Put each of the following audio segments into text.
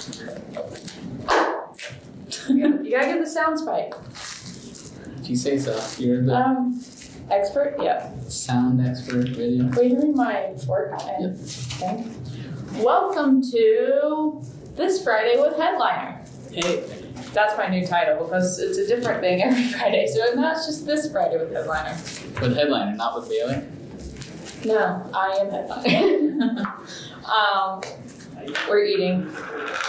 You gotta get the sound spike. If you say so. You're the Expert? Yeah. sound expert video. Wait, give me my fork and thing. Welcome to This Friday with Headliner. Hey. That's my new title because it's a different thing every Friday. So now it's just This Friday with Headliner. With Headliner, not with Bailey. No, I am Headliner. We're eating.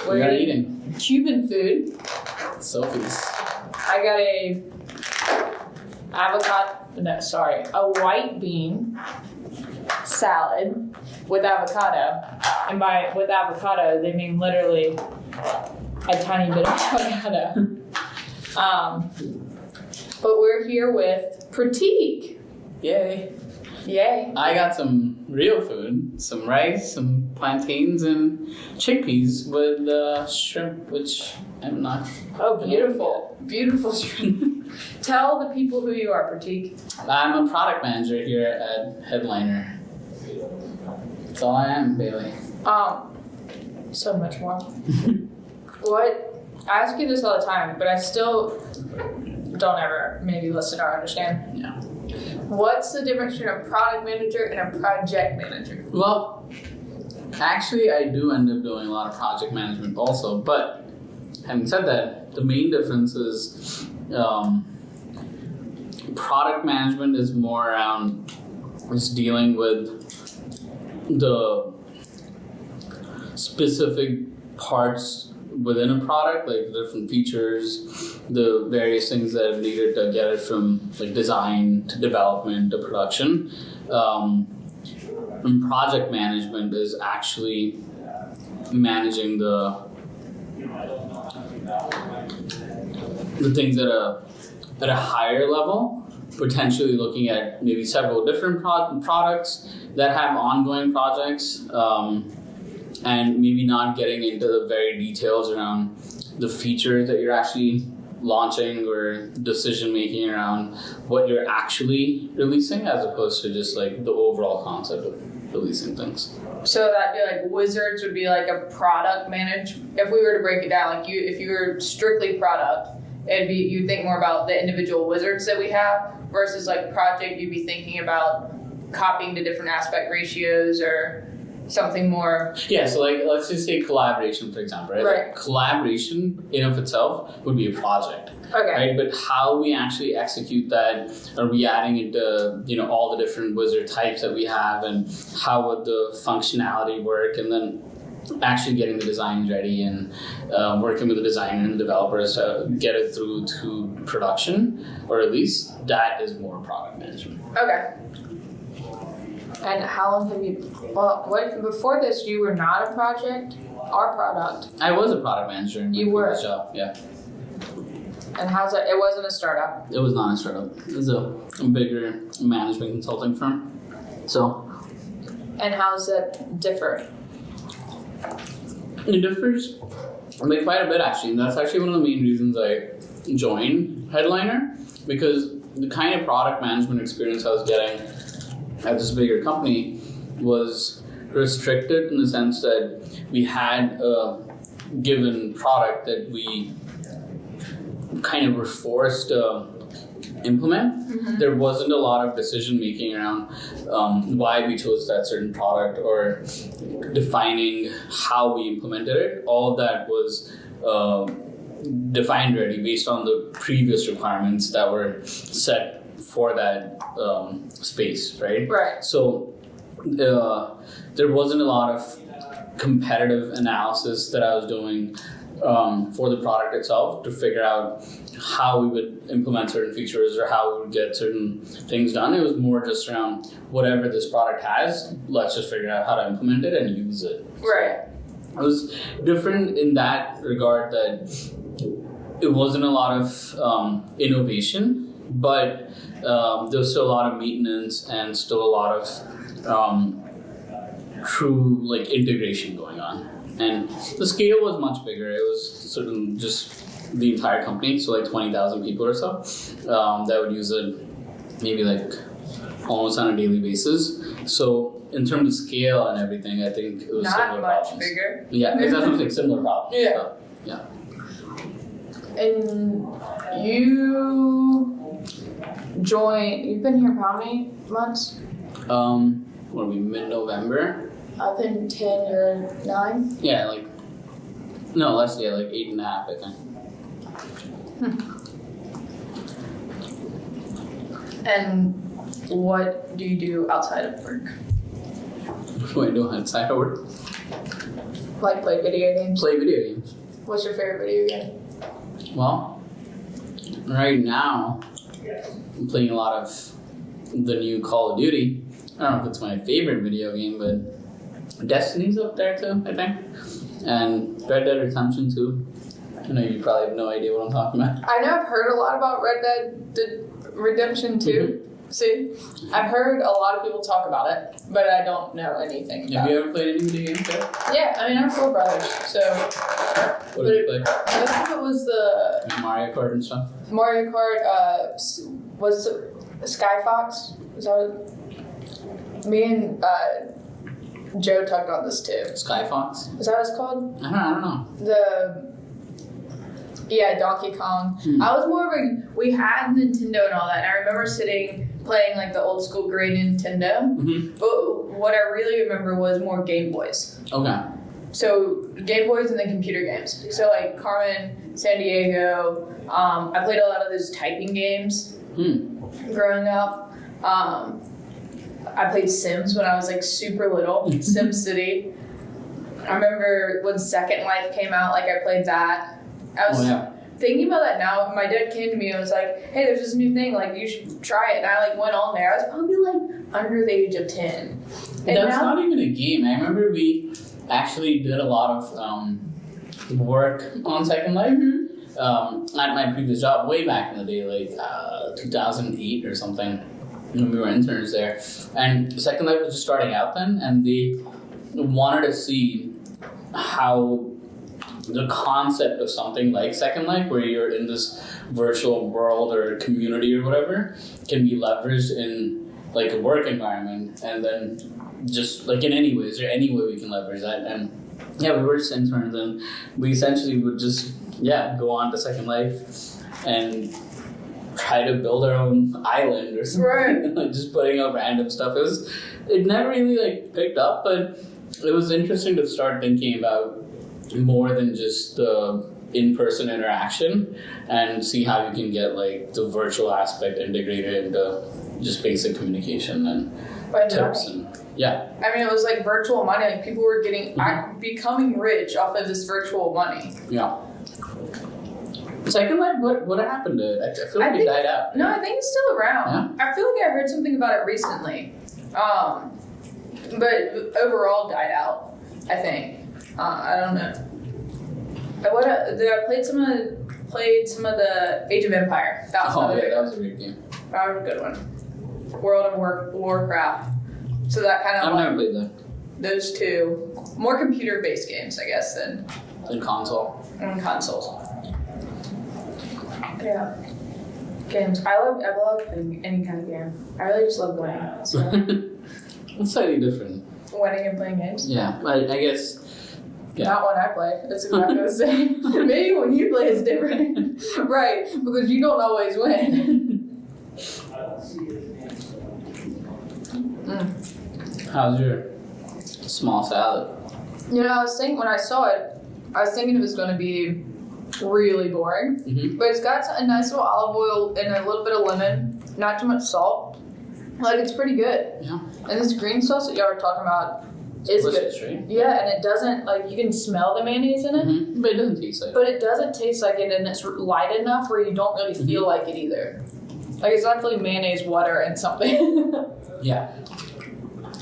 We are eating. Cuban food. Sophie's. I got a white bean salad with avocado. And with avocado, they mean literally a tiny bit of avocado. But we're here with Pratik. Yay. Yay. I got some real food, some rice, some plantains, and chickpeas with shrimp, which I'm not. Oh, beautiful. Beautiful shrimp. Tell the people who you are, Pratik. I'm a product manager here at Headliner. That's all I am, Bailey. So much more. I ask you this all the time, but I still don't ever maybe listen or understand. Yeah. What's the difference between a product manager and a project manager? Well, actually, I do end up doing a lot of project management also, but having said that, the main difference is product management is more around just dealing with the specific parts within a product, like the different features, the various things that are needed to get it from like design to development to production. And project management is actually managing the things at a higher level, potentially looking at maybe several different products that have ongoing projects, and maybe not getting into the very details around the features that you're actually launching or decision making around what you're actually releasing, as opposed to just like the overall concept of releasing things. So that'd be like Wizards would be like a product management. If we were to break it down, like if you were strictly product, it'd be you'd think more about the individual wizards that we have versus like project. You'd be thinking about copying the different aspect ratios or something more. Yeah, so like let's just say collaboration, for example, right? Right. Like collaboration in of itself would be a project. Okay. Right, but how we actually execute that, are we adding into all the different wizard types that we have, and how would the functionality work, and then actually getting the designs ready and working with the designer and developers to get it through to production, or at least that is more product management. Okay. And how long have you? Well, before this, you were not a project or product. I was a product manager in my previous job. Yeah. And how's that? It wasn't a startup. It was not a startup. It was a bigger management consulting firm. So. And how's that differ? It differs quite a bit, actually. And that's actually one of the main reasons I joined Headliner, because the kind of product management experience I was getting at this bigger company was restricted in the sense that we had a given product that we kind of were forced to implement. Mm-hmm. There wasn't a lot of decision making around why we chose that certain product or defining how we implemented it. All of that was defined already based on the previous requirements that were set for that space, right? Right. So there wasn't a lot of competitive analysis that I was doing for the product itself to figure out how we would implement certain features or how we would get certain things done. It was more just around whatever this product has, let's just figure out how to implement it and use it. Right. It was different in that regard that it wasn't a lot of innovation, but there was still a lot of maintenance and still a lot of true like integration going on. And the scale was much bigger. It was sort of just the entire company, so like 20,000 people or so that would use it maybe like almost on a daily basis. So in terms of scale and everything, I think it was Not similar much problems. bigger. Yeah, because that's like similar problems. Yeah. So, yeah. And you've been here for how many months? What are we, mid-November? I've been 10 or 9. Yeah, like, no, less, yeah, like 8.5, I think. And what do you do outside of work? What do I do outside of work? Like play video games? Play video games. What's your favorite video game? Well, right now, I'm playing a lot of the new Call of Duty. I don't know if it's my favorite video game, but Destiny's up there too, I think. And Red Dead Redemption 2. I know you probably have no idea what I'm talking about. I know I've heard a lot about Red Dead Redemption 2. See, I've heard a lot of people talk about it, but I don't know anything about Have you ever played any video games there? Yeah, I mean, I have 4 brothers, so What did you play? I think it was the Like Mario Kart and stuff? Mario Kart, was the Sky Fox? Is that what? Me and Joe talked about this too. Sky Fox? Is that what it's called? I don't know. Yeah, Donkey Kong. I was more of we had Nintendo and all that, and I remember playing like the old school gray Nintendo. But what I really remember was more Game Boys. Okay. So Game Boys and then computer games. So like Carmen, San Diego. I played a lot of those typing games growing up. I played Sims when I was like super little. Sim City. I remember when Second Life came out, like I played that. I was thinking about that now. My dad came to me and was like, hey, there's this new thing, like you should try it. And I like went on there. I was probably like under the age of 10. And that's not even a game. I remember we actually did a lot of work on Second Life at my previous job way back in the day, like 2008 or something, when we were interns there. And Second Life was just starting out then, and they wanted to see how the concept of something like Second Life, where you're in this virtual world or community or whatever, can be leveraged in like a work environment, and then just like in any way, is there any way we can leverage that? And yeah, we were just interns, and we essentially would just go on to Second Life and try to build our own island or something, right. Like just putting up random stuff. It never really like picked up, but it was interesting to start thinking about more than just the in-person interaction and see how you can get like the virtual aspect integrated into just basic communication and tips and I mean, it was like virtual money. Like people were becoming rich off of this virtual money. Yeah. Second Life, what happened to it? I feel like it died out. No, I think it's still around. Yeah? I feel like I heard something about it recently. But overall died out, I think. I don't know. I played some of the Age of Empire. That was that was a great game. That was a good one. World of Warcraft. So that kind of I've never played that. Those two more computer-based games, I guess, than console. And consoles. Yeah. Games. I love playing any kind of game. I really just love winning. So. It's slightly different. Winning and playing games? Yeah, I guess. Yeah. Not when I play. It's exactly the same. Maybe when you play it's different. Right, because you don't always win. How's your small salad? You know, I was thinking when I saw it, I was thinking it was going to be really boring. But it's got a nice little olive oil and a little bit of lemon, not too much salt. Like, it's pretty good. Yeah. And this green sauce that y'all were talking about is good. Right? Yeah, and it doesn't, like, you can smell the mayonnaise in it. But it doesn't taste like it. But it doesn't taste like it, and it's light enough where you don't really feel like it either. Like, it's actually mayonnaise, water, and something. Yeah.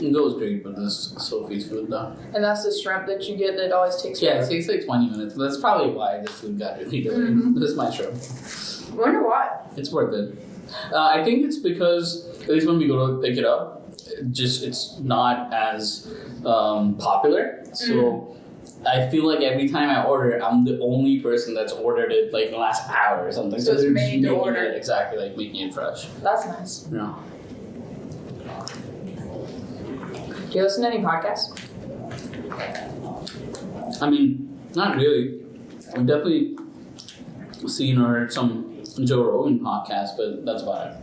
It goes great with this Sophie's food, though. And that's the shrimp that you get that always takes it takes like 20 minutes. That's probably why the food got really delayed. This is my shrimp. I wonder why. It's worth it. I think it's because, at least when we go to pick it up, it's not as popular. So I feel like every time I order, I'm the only person that's ordered it like in the last hour or something. So it's they're made just to order. Exactly, like making it fresh. That's nice. Yeah. Do you listen to any podcasts? I mean, not really. I've definitely seen or heard some Joe Rogan podcasts, but that's about it.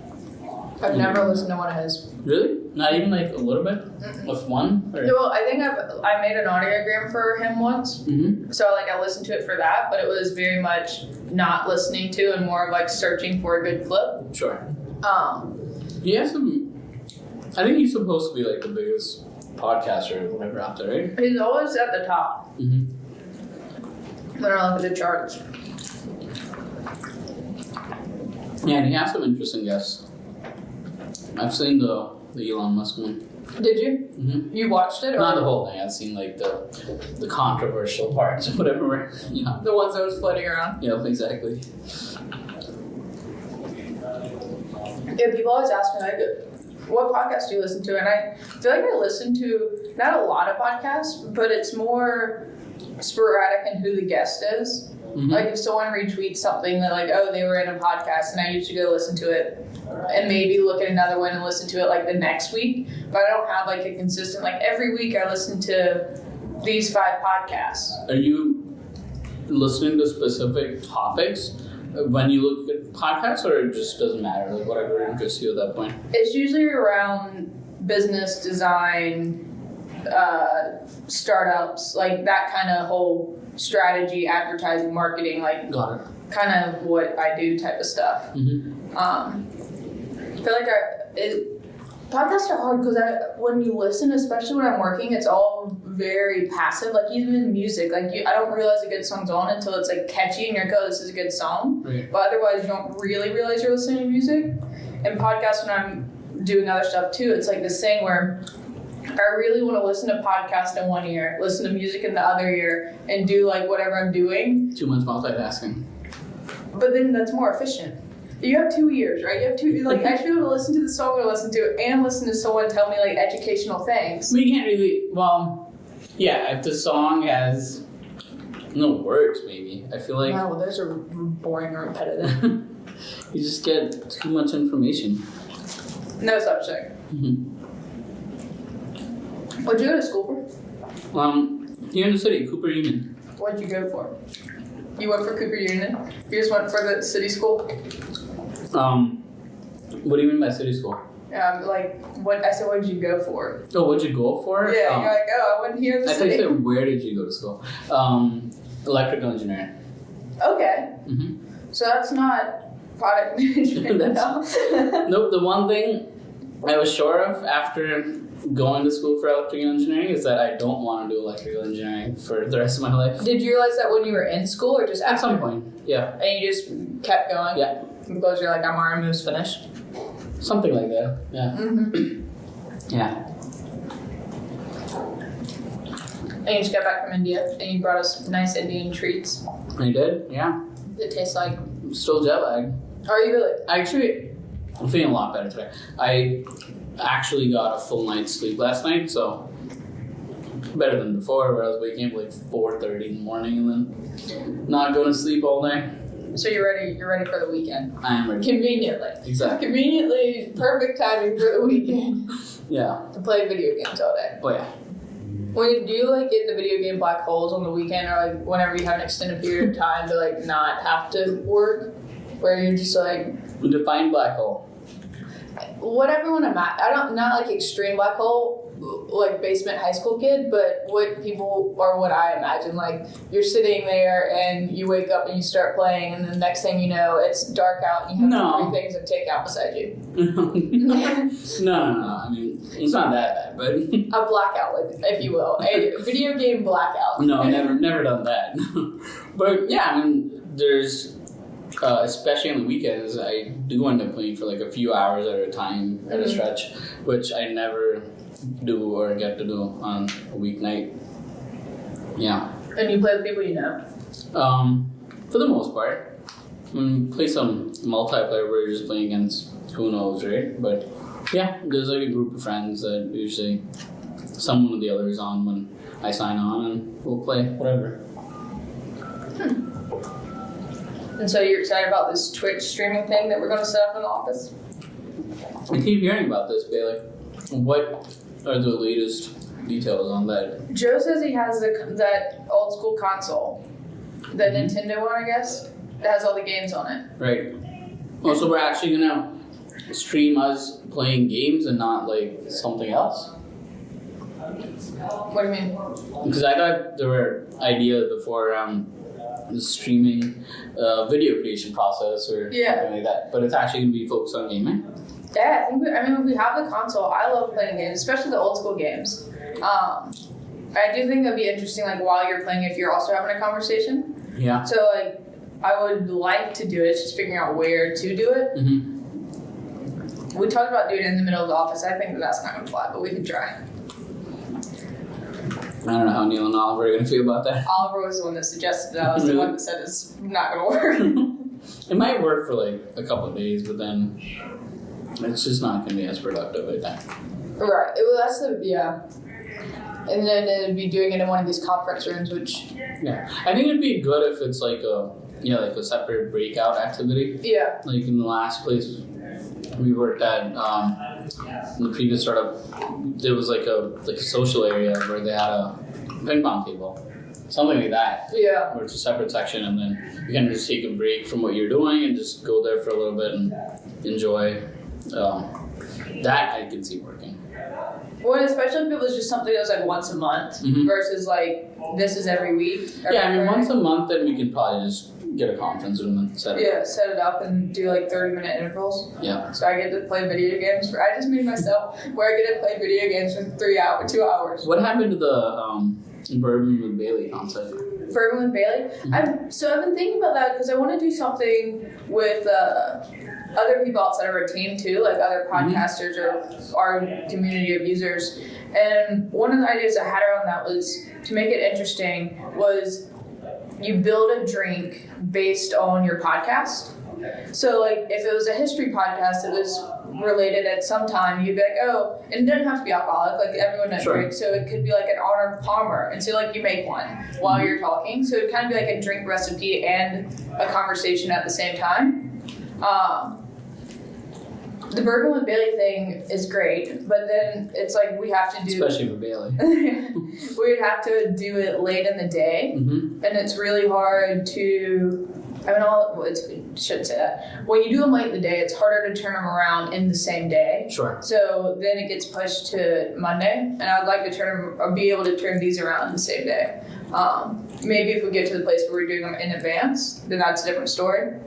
I've never listened to one of his. Really? Not even like a little bit of one? Or? Well, I think I made an audiogram for him once. Mm-hmm. So like I listened to it for that, but it was very much not listening to and more of like searching for a good clip. Sure. He has some. I think he's supposed to be like the biggest podcaster or whatever out there, right? He's always at the top. Mm-hmm. When I look at the charts. Yeah, and he has some interesting guests. I've seen the Elon Musk one. Did you? Mm-hmm. You watched it? Or? Not the whole thing. I've seen like the controversial parts or whatever. Yeah. The ones that was floating around. Yeah, exactly. Yeah, people always ask me like, what podcast do you listen to? And I feel like I listen to not a lot of podcasts, but it's more sporadic in who the guest is. Mm-hmm. Like if someone retweets something that like, oh, they were in a podcast, and I usually go listen to it and maybe look at another one and listen to it like the next week. But I don't have like a consistent, like every week I listen to these 5 podcasts. Are you listening to specific topics when you look at podcasts, or it just doesn't matter, like whatever interests you at that point? It's usually around business, design, startups, like that kind of whole strategy, advertising, marketing, like Got it. kind of what I do type of stuff. Mm-hmm. I feel like podcasts are hard because when you listen, especially when I'm working, it's all very passive. Like even in music, like I don't realize a good song's on until it's like catchy and you're like, oh, this is a good song. Right. But otherwise, you don't really realize you're listening to music. And podcasts, when I'm doing other stuff too, it's like this thing where I really want to listen to podcast in one ear, listen to music in the other ear, and do like whatever I'm doing. Too much multitasking. But then that's more efficient. You have 2 ears, right? You have 2, like, I should be able to listen to the song I listen to and listen to someone tell me, like, educational things. But you can't really, well, yeah, if the song has no words, maybe. I feel like... No, those are boring or repetitive. You just get too much information. No such thing. Mm-hmm. What'd you go to school for? Here in the city, Cooper Union. What'd you go for? You went for Cooper Union? You just went for the city school? What do you mean by city school? Like, what did you go for? Oh, what'd you go for? Yeah, you're like, oh, I went here in the I city. thought you said, where did you go to school? Electrical engineering. Okay. Mm-hmm. So that's not product management. Nope, the one thing I was sure of after going to school for electrical engineering is that I don't want to do electrical engineering for the rest of my life. Did you realize that when you were in school or just after? At some point, yeah. And you just kept going? Yeah. Because you're like, I'm almost finished? Something like that, yeah. Mm-hmm. Yeah. And you just got back from India and you brought us nice Indian treats. I did, yeah. It tastes like... I'm still jet lagged. Are you really? Actually, I'm feeling a lot better today. I actually got a full night's sleep last night, so better than before where I was waking up like 4:30 in the morning and then not going to sleep all day. So you're ready for the weekend? I am ready. Conveniently. Exactly. Conveniently, perfect timing for the weekend. Yeah. To play video games all day. Oh yeah. Do you like get in the video game black holes on the weekend or like whenever you have an extended period of time to like not have to work? Where you're just like... Define black hole. What everyone not like extreme black hole, like basement high school kid, but what people, or what I imagine, like you're sitting there and you wake up and you start playing and the next thing you know, it's dark out and you have 3 things of Takeout beside you. No. I mean, it's not that bad, but... A blackout, if you will. A video game blackout. No, never done that. But yeah, I mean, there's... especially on the weekends, I do end up playing for like a few hours at a time at a stretch, which I never do or get to do on a weeknight. Yeah. And you play with people you know? For the most part. Play some multiplayer where you're just playing against who knows, right? But yeah, there's like a group of friends that usually someone or the other is on when I sign on and we'll play whatever. And so you're excited about this Twitch streaming thing that we're going to set up in the office? I keep hearing about this, Bailey. What are the latest details on that. Joe says he has that old school console, the Nintendo one, I guess, that has all the games on it. Right. Oh, so we're actually gonna stream us playing games and not like something else? What do you mean? Because I thought there were ideas before around the streaming video creation process or something like that, but it's actually gonna be focused on gaming. Yeah, if we have the console, I love playing games, especially the old school games. I do think that'd be interesting, like while you're playing, if you're also having a conversation. Yeah. So like, I would like to do it. It's just figuring out where to do it. Mm-hmm. We talked about doing it in the middle of the office. I think that's not gonna fly, but we could try. I don't know how Neil and Oliver are gonna feel about that. Oliver was the one that suggested it. I was the one that said it's not gonna work. It might work for like a couple of days, but then it's just not gonna be as productive, I think. Right. And then it'd be doing it in one of these conference rooms, which... Yeah. I think it'd be good if it's like a separate breakout activity. Yeah. Like in the last place we worked at, in the previous startup, there was like a social area where they had a ping pong table. Something like that. Yeah. Where it's a separate section and then you can just take a break from what you're doing and just go there for a little bit and enjoy. That I can see working. Well, especially if it was just something that was like once a month versus like this is every week. Once a month, then we can probably just get a conference room and set it up. Yeah, set it up and do like 30-minute intervals. Yeah. So I get to play video games. I just made myself where I get to play video games for 2 hours. What happened to the Bourbon with Bailey concept? Bourbon with Bailey? I've been thinking about that because I want to do something with other people outside of our team too, like other podcasters or our community of users. And one of the ideas I had around that was to make it interesting was you build a drink based on your podcast. So like if it was a history podcast that was related at some time, you'd be like, oh, and it doesn't have to be alcoholic, like everyone does drink, so it could be like an Arnold Palmer, and so like you make one while you're talking, so it'd kind of be like a drink recipe and a conversation at the same time. The Bourbon with Bailey thing is great, but then it's like we have to do... Especially for Bailey. We'd have to do it late in the day, and it's really hard to... shouldn't say that. When you do them late in the day, it's harder to turn them around in the same day. Sure. So then it gets pushed to Monday, and I'd like to turn them, or be able to turn these around in the same day. Maybe if we get to the place where we're doing them in advance, then that's a different story.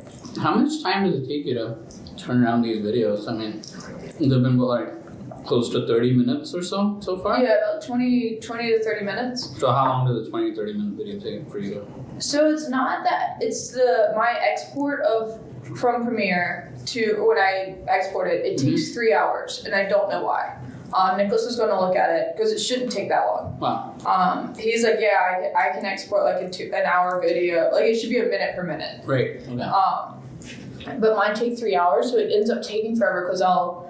How much time does it take you to turn around these videos? I mean, they've been close to 30 minutes or so far? Yeah, about 20 to 30 minutes. So how long does a 20 to 30 minute video take for you? So it's not that, it's my export from Premiere to when I export it, it takes 3 hours, and I don't know why. Nicholas is going to look at it because it shouldn't take that long. Wow. He's like, yeah, I can export like an hour video. Like it should be a minute per minute. Right. Okay. But mine take 3 hours, so it ends up taking forever because I'll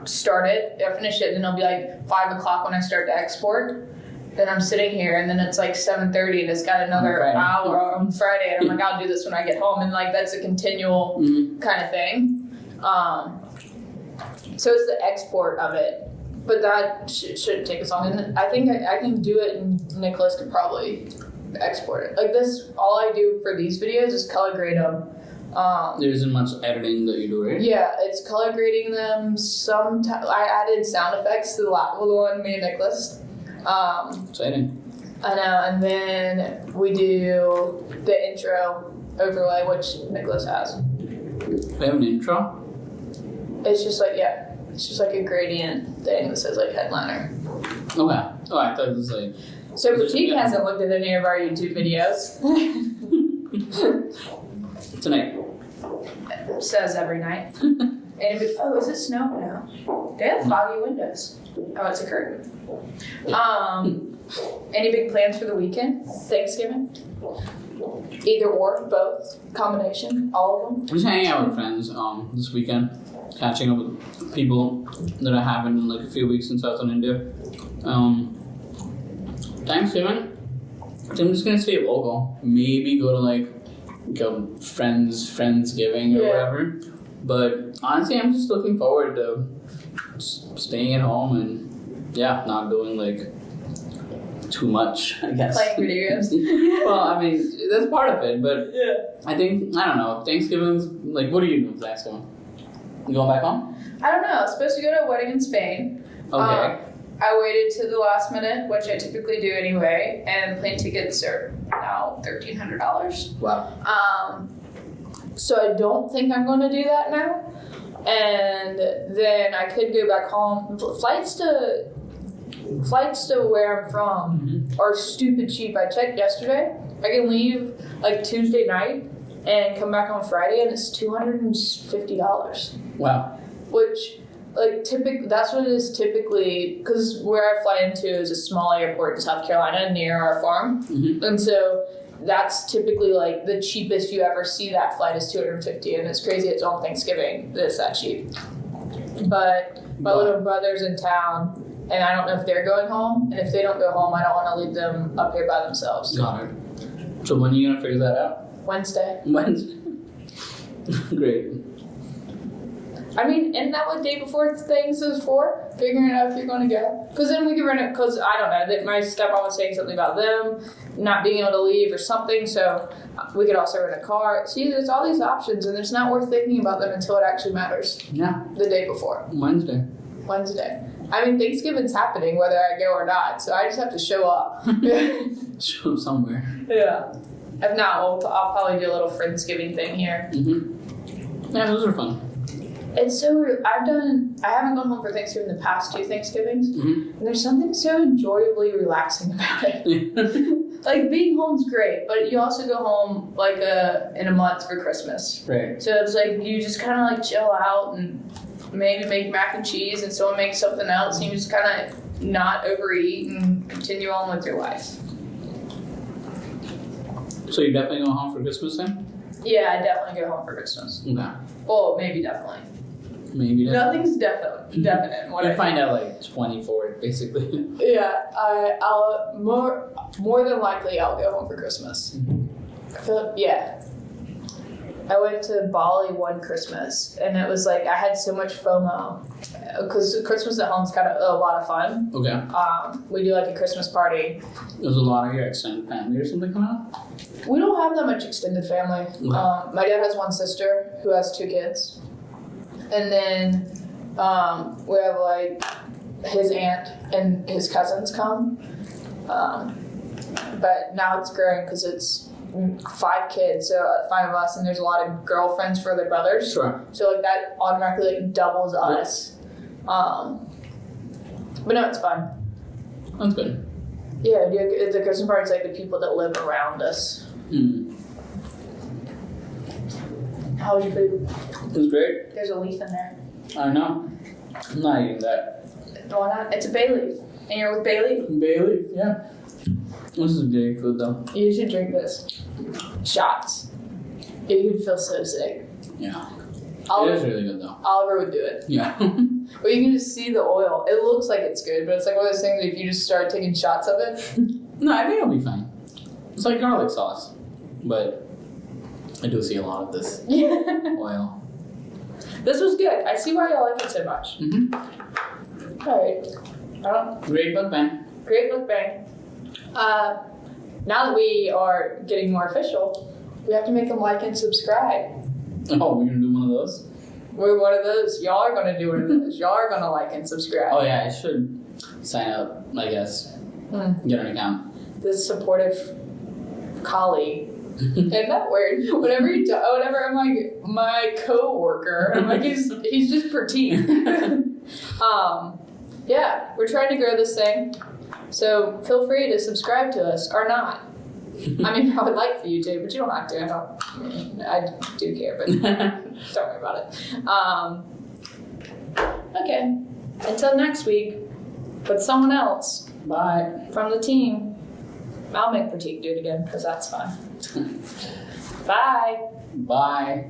start it, I'll finish it, and then it'll be like 5 o'clock when I start to export. Then I'm sitting here, and then it's like 7:30, and it's got another hour on Friday, and I'm like, I'll do this when I get home, and like that's a continual kind of thing. So it's the export of it, but that shouldn't take as long. And I think I can do it, and Nicholas could probably export it. Like this, all I do for these videos is color grade them. There isn't much editing that you do, right? Yeah, it's color grading them. Sometimes I added sound effects to the one me and Nicholas. Exciting. I know, and then we do the intro overlay, which Nicholas has. We have an intro? It's just like a gradient thing that says like Headliner. Okay. Oh, I thought it was like... So Pratik hasn't looked at any of our YouTube videos. Tonight. It says every night. And is it snow? No. They have foggy windows. Oh, it's a curtain. Any big plans for the weekend? Thanksgiving? Either or, both, combination, all of them. Just hanging out with friends this weekend, catching up with people that I haven't in like a few weeks since I was in India. Thanksgiving, I'm just gonna stay local. Maybe go to like a friendsgiving or whatever. But honestly, I'm just looking forward to staying at home and yeah, not doing like too much, I guess. Playing video games. Well, I mean, that's part of it, but Yeah. I think, I don't know, Thanksgiving's, like, what are you doing for Thanksgiving? You going back home? I don't know. I was supposed to go to a wedding in Spain. Okay. I waited to the last minute, which I typically do anyway, and plane tickets are now $1,300. Wow. So I don't think I'm going to do that now. And then I could go back home. Flights to where I'm from are stupid cheap. I checked yesterday. I can leave like Tuesday night and come back on Friday, and it's $250. Wow. Which, like, that's what it is typically, because where I fly into is a small airport in South Carolina near our farm. And so that's typically like the cheapest you ever see that flight is $250, and it's crazy it's on Thanksgiving that it's that cheap. But my little brother's in town, and I don't know if they're going home, and if they don't go home, I don't want to leave them up here by themselves. Got it. So when are you going to figure that out? Wednesday. Great. I mean, isn't that what day before things is for? Figuring out if you're going to go? Because then we can rent it, because I don't know, that my stepmom was saying something about them not being able to leave or something, so we could also rent a car. See, there's all these options, and it's not worth thinking about them until it actually matters. Yeah. The day before. Wednesday. I mean, Thanksgiving's happening whether I go or not, so I just have to show up. Show up somewhere. Yeah. If not, I'll probably do a little Friendsgiving thing here. Yeah, those are fun. It's so weird. I haven't gone home for Thanksgiving the past 2 Thanksgivings, and there's something so enjoyably relaxing about it. Like, being home's great, but you also go home like in a month for Christmas. Right. So it's like you just kind of like chill out and maybe make mac and cheese, and someone makes something else, and you just kind of not overeat and continue on with your life. So you're definitely going home for Christmas then? Yeah, I definitely go home for Christmas. Okay. Well, maybe definitely. Maybe definitely. Nothing's definite. We'll find out like 24th, basically. Yeah, I'll more than likely I'll go home for Christmas. I feel I went to Bali one Christmas, and it was like I had so much FOMO because Christmas at home is kind of a lot of fun. Okay. We do like a Christmas party. There's a lot of your extended family or something coming out? We don't have that much extended family. Okay. My dad has one sister who has 2 kids, and then we have like his aunt and his cousins come. But now it's growing because it's 5 kids, so 5 of us, and there's a lot of girlfriends for their brothers. Sure. So like that automatically like doubles us. But no, it's fun. That's good. Yeah, the Christmas party is like the people that live around us. How was your food? It was great. There's a leaf in there. I know. I'm not eating that. Why not? It's a bay leaf. And you're with bay leaf? Bay leaf, yeah. This is great food though. You should drink this. Shots. You would feel so sick. Yeah. Oliver, it is really good though. Oliver would do it. Yeah. But you can just see the oil. It looks like it's good, but it's like one of those things if you just start taking shots of it. No, I think it'll be fine. It's like garlic sauce. But I do see a lot of this oil. This was good. I see why y'all like it so much. Alright. Great mukbang. Great mukbang. Now that we are getting more official, we have to make them like and subscribe. Oh, we're gonna do one of those? We're one of those. Y'all are gonna do one of those. Y'all are gonna like and subscribe. Oh yeah, I should sign up, I guess. Get an account. This supportive colleague. Isn't that weird? Whenever I'm like my co-worker, I'm like he's just petite. Yeah, we're trying to grow this thing. So feel free to subscribe to us or not. I mean, I would like for you to, but you don't have to. I do care, but don't worry about it. Okay. Until next week, with someone else. Bye. From the team. I'll make Pratik do it again, because that's fun. Bye. Bye.